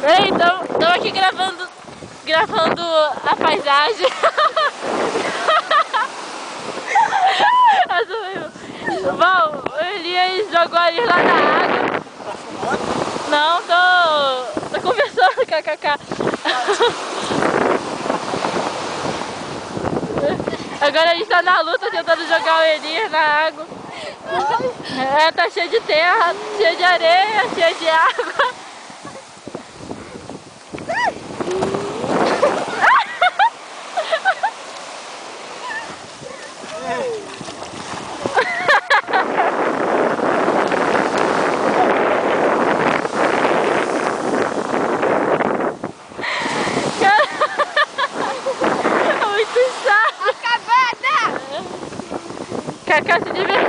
Peraí, estamos aqui gravando a paisagem. Bom, o Elias jogou ali lá na água. Tá fumando? Não, tô conversando, kkk. Agora a gente tá na luta tentando jogar o Elias na água. É, tá cheio de terra, cheio de areia, cheio de água. Muito chato. Acabada! Cacá se divertiu.